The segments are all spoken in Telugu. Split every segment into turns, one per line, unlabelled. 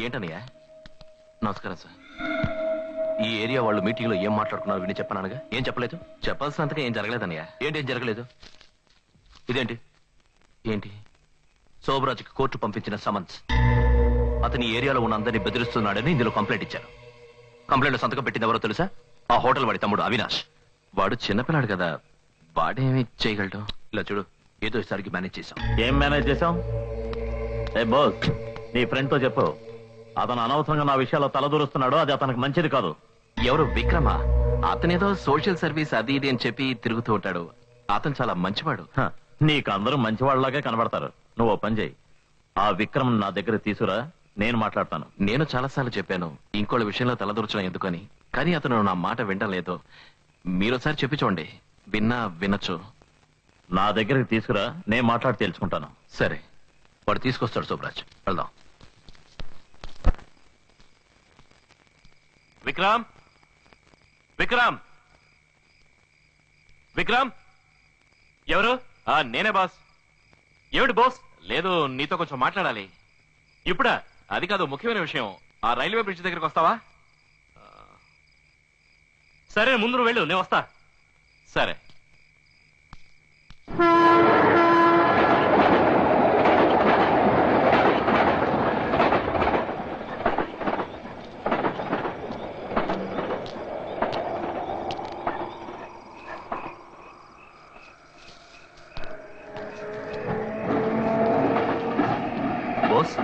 ఏంటనయ్యా? నమస్కారం సార్. ఈ ఏరియా వాళ్ళు మీటింగ్ లో ఏం మాట్లాడుకున్నారు విని చెప్పానగా? ఏం చెప్పలేదు? చెప్పాల్సినంతగా ఏం జరగలేదన్నయ్యా. ఏంటి ఏం జరగలేదు? ఇదేంటి ఏంటి శోభరాజుకి కోర్టు పంపించిన సమన్స్. అతని ఏరియాలో ఉన్న అందరినీ బెదిరిస్తున్నాడని ఇందులో కంప్లైంట్ ఇచ్చారు. కంప్లైంట్ సంతకం పెట్టింది ఎవరో తెలుసా? ఆ హోటల్ వాడి తమ్ముడు అవినాష్. వాడు చిన్నపిల్లాడు కదా, వాడేమి చేయగలడు? ఇలా చూడు, ఏదో ఈసారికి మేనేజ్ చేశాం.
ఏం మేనేజ్ చేశాం? ఏ బాస్, నీ ఫ్రెండ్ తో చెప్పు, అతను అనవసరంగా నా విషయాల్లో తలదూరుస్తున్నాడు, అది అతనికి మంచిది కాదు.
ఎవరు? విక్రమ. అతనేదో సోషల్ సర్వీస్ అది ఇది అని చెప్పి తిరుగుతూ ఉంటాడు. అతను చాలా మంచివాడు.
నీకు అందరూ మంచివాళ్లాగే కనబడతారు. నువ్వు ఓ పని చేయి, ఆ విక్రమ్ నా దగ్గర తీసుకురా, నేను మాట్లాడతాను.
నేను చాలాసార్లు చెప్పాను ఇంకోళ్ళ విషయంలో తలదూర్చడం ఎందుకని, కానీ అతను నా మాట వింటలేదు. మీరోసారి చెప్పి చూడండి, విన్నా వినొచ్చు.
నా దగ్గరికి తీసుకురా, నేను మాట్లాడి తెలుసుకుంటాను.
సరే, వాడు తీసుకొస్తాడు. శోభరాజ్, వెళ్దాం. విక్రమ్, విక్రమ్, విక్రమ్. ఎవరు? నేనే బాస్. ఏమిటి బాస్? లేదు, నీతో కొంచెం మాట్లాడాలి. ఇప్పుడా? అది కాదు, ముఖ్యమైన విషయం. ఆ రైల్వే బ్రిడ్జ్ దగ్గరికి వస్తావా? సరే, ముందు నువ్వు వెళ్ళు, నేను వస్తా. సరే. బాస్,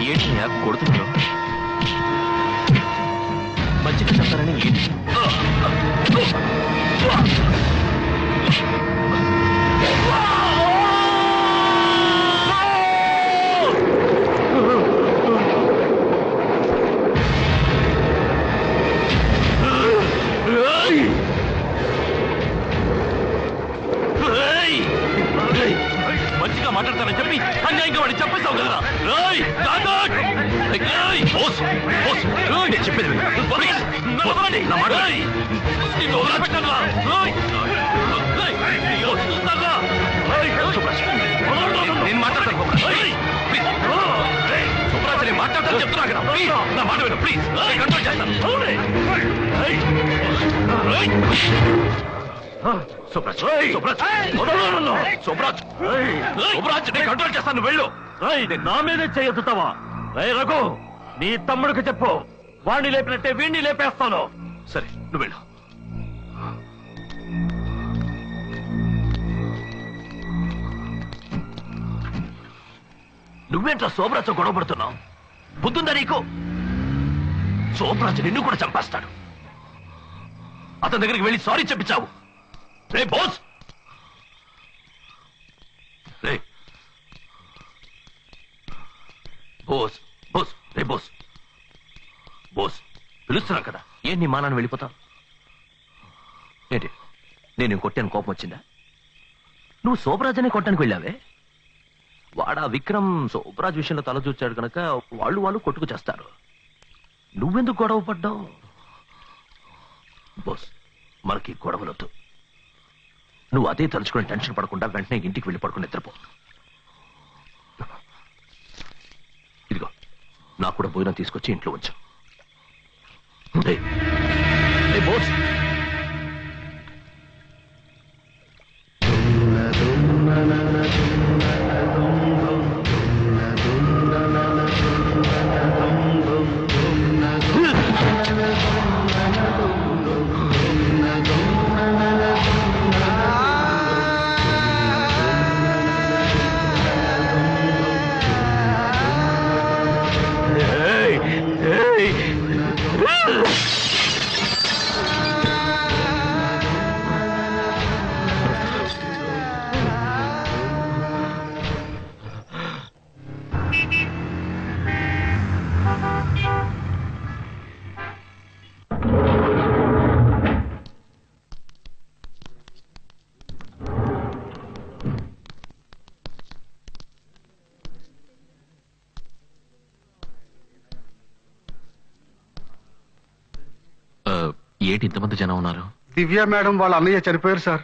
ఏంటయ్యా కొడుతున్నాడు? మంచిగా చెప్తారని ఏంటి? మంచిగా మాట్లాడతానని చెప్పి అన్యాయంగా వాడిని చెప్పేసావు కదా. చెప్పేది నేను మాట్లాడతాను. శుభ్రాజ్, నేను మాట్లాడతాను చెప్తున్నా కదా. నా మాట విను ప్లీజ్. కంట్రోల్ చేస్తాను. శుభ్రాజ్, శుభ్రాజ్, శుభ్రాజ్, శుభ్రాజ్, నేను కంట్రోల్ చేస్తాను. వెళ్ళు.
నా మీదే చేయొద్దుతావా? రఘు, నీ తమ్ముడికి చెప్పు, వాణ్ణి లేపినట్టే వీణ్ణి లేపేస్తాను.
సరే, నువ్వు వెళ్ళు. నువ్వేంట్రా శోభరాజ్ గొడవ పడుతున్నావు? బుద్ధుందా నీకు? శోభరాజ్ నిన్ను కూడా చంపేస్తాడు. అతని దగ్గరికి వెళ్ళి సారీ చెప్పించావు. రే బోస్, రే బోస్, బోస్, రే బోస్, బోస్ పిలుస్తున్నా కదా. ఏం నీ మానాన్ని వెళ్ళిపోతావు? ఏంటి, నేను కొట్టాను, కోపం వచ్చిందా? నువ్వు శోభరాజనే కొట్టడానికి వెళ్ళావే. వాడా విక్రమ్ శోభరాజ్ విషయంలో తల చూచాడు కనుక వాళ్ళు కొట్టుకు చేస్తారు. నువ్వెందుకు గొడవ పడ్డావు? బోస్, మనకి గొడవలొద్దు. నువ్వు అదే తలుచుకుని టెన్షన్ పడకుండా వెంటనే ఇంటికి వెళ్ళి పడుకుని నిద్రపో. ఇదిగో, నాకు కూడా భోజనం తీసుకొచ్చి ఇంట్లో ఉంచు. బోస్, ఏంటి ఇంతమంది జనం ఉన్నారు?
దివ్య మేడం వాళ్ళ అన్నయ్య చనిపోయారు సార్.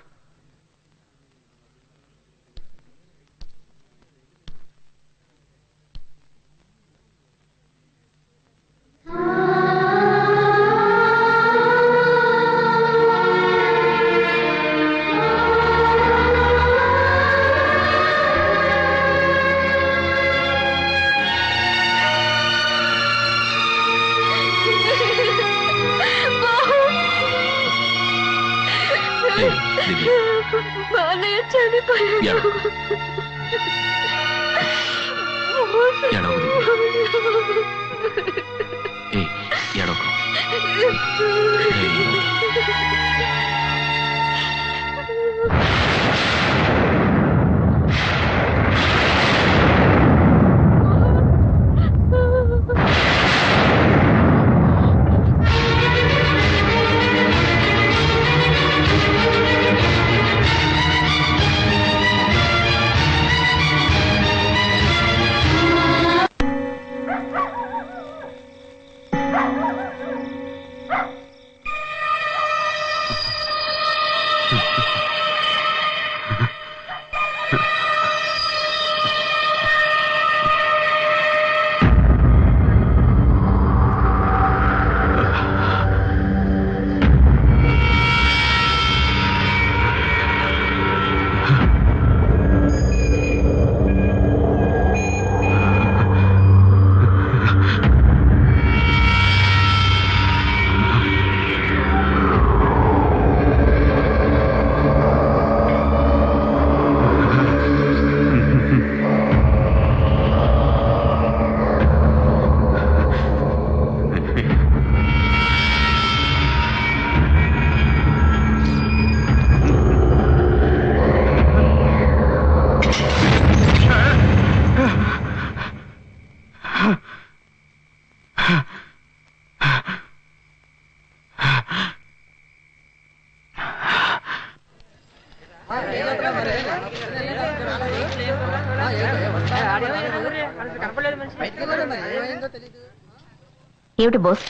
ఏమిటి బోస్?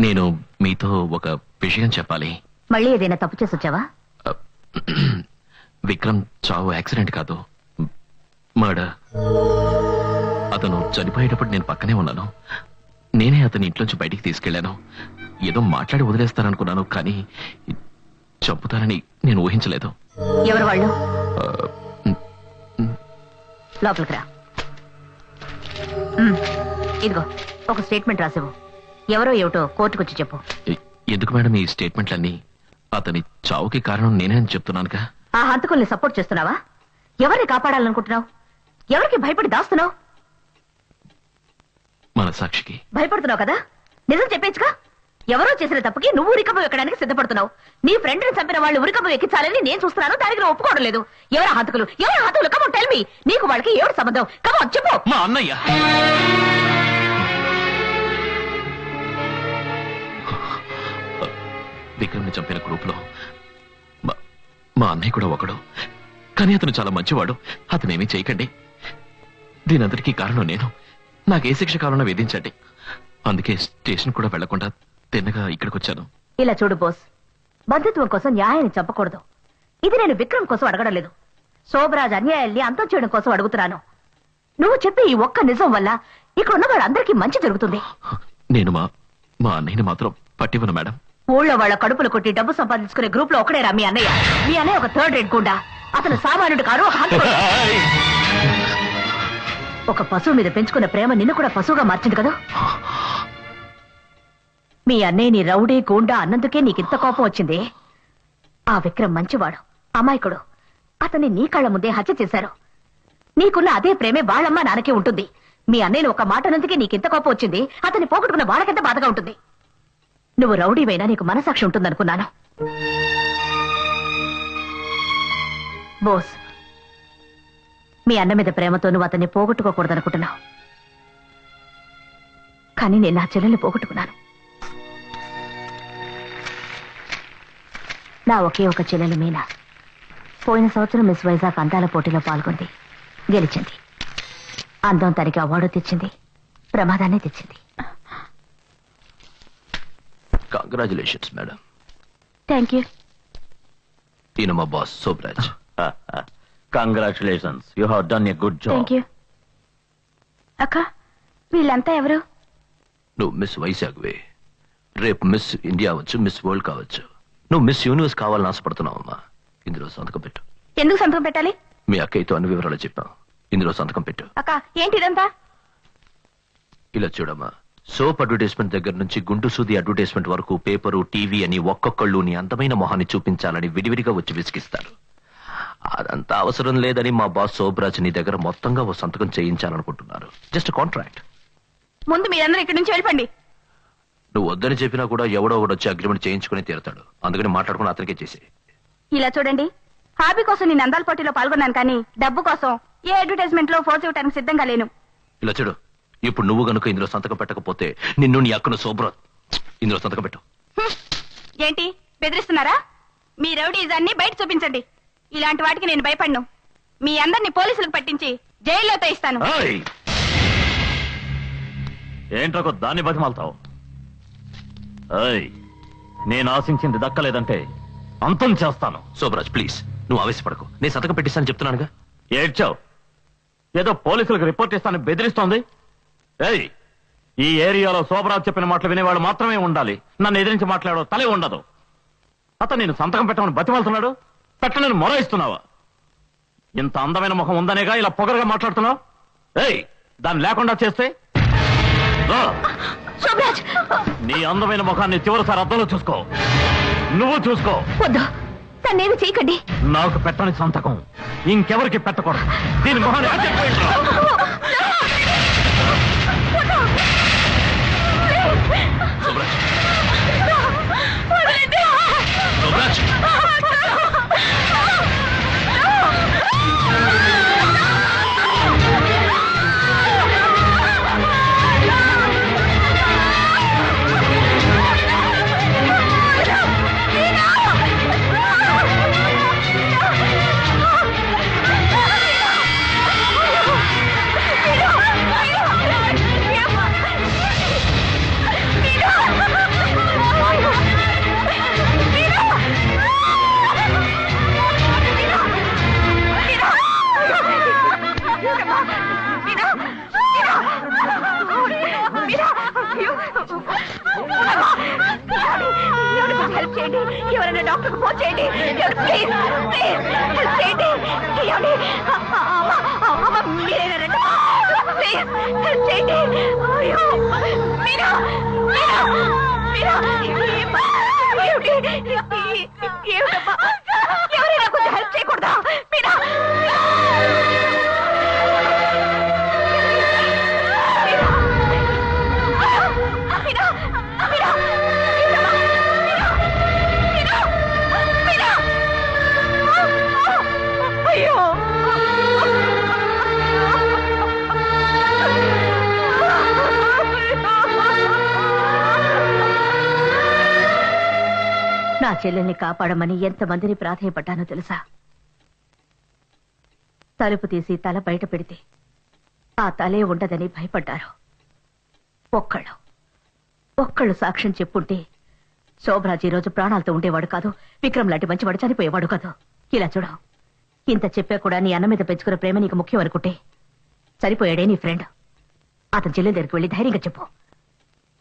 నేను మీతో ఒక విషయం చెప్పాలి.
మళ్ళీ ఏదైనా తప్పు చేసి వచ్చావా?
విక్రమ్ చావు యాక్సిడెంట్ కాదు, మర్డర్. అతను చనిపోయేటప్పుడు నేను పక్కనే ఉన్నాను. నేనే అతని ఇంట్లోంచి బయటికి తీసుకెళ్లాను. ఏదో మాట్లాడి వదిలేస్తాననుకున్నాను, కానీ చంపుతారని నేను ఊహించలేదు.
ఎవరు వాళ్ళు? లోపలికి రా. ఇదిగో ఒక స్టేట్మెంట్ రాసివ్వు. ఎవరో ఏమిటో కోర్టుకొచ్చి చెప్పు.
ఎందుకు మేడం ఈ స్టేట్మెంట్లన్నీ? అతని చావుకి కారణం నేనే అని చెప్తున్నానుగా.
ఆ హంతకుల్ని సపోర్ట్ చేస్తున్నావా? ఎవరిని కాపాడాలనుకుంటున్నావు? ఎవరికి భయపడి దాస్తున్నావు?
మన సాక్షికి
భయపడుతున్నావు కదా, నిజం చెప్పేచ్చుగా. ఎవరో చేసిన తప్పుకి నువ్వు ఉరికమ్మ ఎక్కడానికి సిద్ధపడుతున్నావు. నీ ఫ్రెండ్ ని చంపిన వాళ్ళు ఉరికమ్మ ఎక్కించాలని నేను చూస్తున్నాను. దానికి నువ్వు ఒప్పుకోవడం లేదు. ఎవరు హంతకులు? ఎవరు హంతకులు? Come on tell me. నీకు వాళ్ళకి ఏమిటి సంబంధం? కమోన్ చెప్పు.
మా అన్నయ్య. విక్రమ్ ని చంపిన గ్రూప్ లో మా అన్నయ్య కూడా ఒకడు. కానీ అతను చాలా మంచివాడు. అతనేమీ చేయకండి. దీనంతటికీ కారణం నేను. నాకే శిక్ష కావాలన్నా విధించండి. అందుకే స్టేషన్ కూడా వెళ్లకుండా తిన్నగా ఇక్కడికి వచ్చాను.
ఇలా చూడు బోస్, బంధుత్వం కోసం న్యాయాన్ని చంపకూడదు. ఇది నేను విక్రమ్ కోసం అడగడం లేదు. శోభరాజ్ అన్యాయాల్ని అంతం చేయడం కోసం అడుగుతున్నాను. నువ్వు చెప్పే ఈ ఒక్క నిజం వల్ల ఇక్కడ ఉన్న వాళ్ళందరికీ మంచి జరుగుతుంది.
నేను మా అన్నయ్యని మాత్రం పట్టివ్వను మేడం.
ఊళ్ళో వాళ్ళ కడుపులు కొట్టి డబ్బు సంపాదించుకునే గ్రూప్ లో ఒకడేరా మీ అన్నయ్య. మీ అన్నయ్య ఒక థర్డ్ రేట్ గుండా. అతను సామాన్యుడు కారు. ఒక పశువు మీద పెంచుకున్న ప్రేమ నిన్ను కూడా పశువుగా మార్చింది కదా. మీ అన్నయ్య నీ రౌడీ గూండా అన్నందుకే నీకింత కోపం వచ్చింది. ఆ విక్రమ్ మంచివాడు, అమాయకుడు. అతన్ని నీ కళ్ళ ముందే హత్య చేశారు. నీకున్న అదే ప్రేమే వాళ్ళమ్మ నాన్నకే ఉంటుంది. మీ అన్నయ్యను ఒక మాట అన్నందుకే నీకింత కోపం వచ్చింది. అతన్ని పోగొట్టుకున్న వాళ్ళకెంత బాధగా ఉంటుంది. నువ్వు రౌడీవైనా నీకు మనసాక్షి ఉంటుందనుకున్నాను. బోస్, మీ అన్న మీద ప్రేమతో నువ్వు అతన్ని పోగొట్టుకోకూడదనుకుంటున్నావు. కానీ నేను నా చెల్లెల్ని పోగొట్టుకున్నాను. నా ఒకే ఒక చెల్లెలు మీనా. పోయిన సంవత్సరం మిస్ వైజాగ్ అందాల పోటీలో పాల్గొంది, గెలిచింది. అందం తనకి అవార్డు తెచ్చింది, ప్రమాదాన్ని తెచ్చింది.
Congratulations madam.
Thank you.
ఈయన మా boss Sobhraj.
Congratulations, you have done a good job.
Thank you. అక్క, వీళ్ళంతా ఎవరు?
నువ్వు మిస్ వైజాగ్వే. రేపు మిస్ ఇండియా అవ్వచ్చు, మిస్ వరల్డ్ కావచ్చు. నువ్వు మిస్ యూనివర్స్ కావాలని ఆశపడుతున్నావమ్మా. ఇందులో సంతకం పెట్టు.
ఎందుకు సంతకం పెట్టాలి?
మీ అక్కయ్యతో అన్ని వివరాలు చెప్పాం. ఇందులో సంతకం పెట్టు.
అక్క, ఏంటి ఇదంతా?
ఇలా చూడమ్మా, సోప్ అడ్వర్టైజ్మెంట్ దగ్గర నుంచి గుండు సూది అడ్వర్టైజ్మెంట్ వరకు పేపరు, టీవీ అని ఒక్కొక్కళ్ళు నీ అందమైన మొహాన్ని చూపించాలని విడివిడిగా వచ్చి విసిగిస్తారు. అదంతా అవసరం లేదని మా బాస్ సోబ్రాజ్ నీ దగ్గర మొత్తంగా ఓ సంతకం చేయించాలనుకుంటున్నారు. Just contract.
ముందు మీరందరూ ఇక్కడి నుంచి వెళ్ళిపోండి.
నువ్వు వద్దని చెప్పినా కూడా ఎవడో ఒకడు వచ్చి అగ్రిమెంట్ చేయించుకుని తీరుతాడు. అందుకని మాట్లాడుకుని అతనికే చేసి.
ఇలా చూడండి, హాబీ కోసం నేను అందాల పోటీలో పాల్గొన్నాను, కానీ డబ్బు కోసం ఏ అడ్వర్టైజ్మెంట్ లో ఫోర్స్ ఇవ్వడానికి సిద్ధంగా లేను.
ఇలా చూడు, ఇప్పుడు నువ్వు గనుక ఇందులో సంతకం పెట్టకపోతే నిన్ను నీ అక్కను సోబ్రాజ్ ఇందులో సంతకం పెట్టు.
ఏంటి బెదిరిస్తున్నారా? మీ రౌడీజాన్ని బయట చూపించండి. ఇలాంటి వాటికి నేను భయపడను. మీ అందరినీ పోలీసులకు పట్టించి జైల్లో తోయిస్తాను.
ఏంట్రొక దాన్ని బతిమాలతావు? నేను ఆశించింది దక్కలేదంటే అంతం చేస్తాను.
సోబ్రాజ్ ప్లీజ్, నువ్వు ఆవేశపడకు. నేను సంతకం పెట్టిస్తాను చెప్తున్నానుగా.
ఏడ్చావు, ఏదో పోలీసులకు రిపోర్ట్ ఇస్తానని బెదిరిస్తోంది. ఈ ఏరియాలో శోభరాజ్ చెప్పిన మాటలు వినేవాళ్ళు మాత్రమే ఉండాలి. నన్ను ఎదిరించి మాట్లాడో తలే ఉండదు. అతను నేను సంతకం పెట్టమని బతిమాలుతున్నాడు. పెట్టనని మొరాయిస్తున్నావా? ఇంత అందమైన ముఖం ఉందనేగా ఇలా పొగరుగా మాట్లాడుతున్నావు. దాన్ని లేకుండా చేస్తే నీ అందమైన ముఖాన్ని చివరిసారి అద్దంలో చూసుకో. నువ్వు చూసుకో.
వద్దు, తన్నేమి చేయకండి.
నాకు పెట్టని సంతకం ఇంకెవరికి పెట్టకూడదు. దీని మొహాన్ని
సోబ్రాజ్, సోబ్రాజ్.
ఎవరైనా డాక్టర్ ఫోన్ చేయండి. ప్లీజ్ ప్లీజ్ హెల్ప్ చేయండి. మీరైనా రండి. ప్లీజ్ హెల్ప్ చేయండి. అయ్యో మీరా, మీరా, మీరా, ఏమిటమ్మా? ఎవరైనా కొంచెం హెల్ప్ చేయకూడదా? మీరా, నా చెల్లెల్ని కాపాడమని ఎంతమందిని ప్రాధేయపడ్డానో తెలుసా? తలుపు తీసి తల బయట పెడితే ఆ తలే ఉండదని భయపడ్డారు. ఒక్కళ్ళు సాక్ష్యం చెప్పుంటే శోభరాజ్ ఈ రోజు ప్రాణాలతో ఉండేవాడు కాదు. విక్రమ్ లాంటి మంచివాడు చనిపోయేవాడు కాదు. ఇలా చూడ, ఇంత చెప్పా కూడా నీ అన్న మీద పెంచుకున్న ప్రేమ నీకు ముఖ్యం అనుకుంటే చనిపోయాడే నీ ఫ్రెండ్. అతని చెల్లెల దగ్గరికి వెళ్ళి ధైర్యంగా చెప్పు,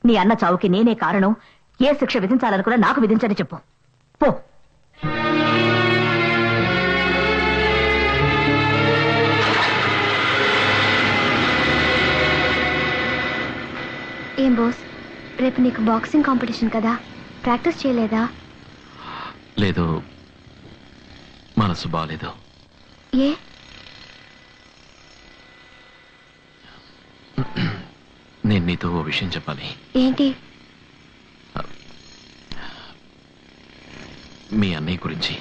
నీ అన్న చావుకి నేనే కారణం, ఏ శిక్ష విధించాలనుకున్నా నాకు విధించని చెప్పు. పో.
ఏం బోస్, రేపు నీకు బాక్సింగ్ కాంపిటీషన్ కదా, ప్రాక్టీస్ చేయలేదా?
లేదు, మనసు బాలేదు.
ఏ?
నేను నీతో ఓ విషయం చెప్పాలి.
ఏంటి?
మీ అన్నయ్య గురించి.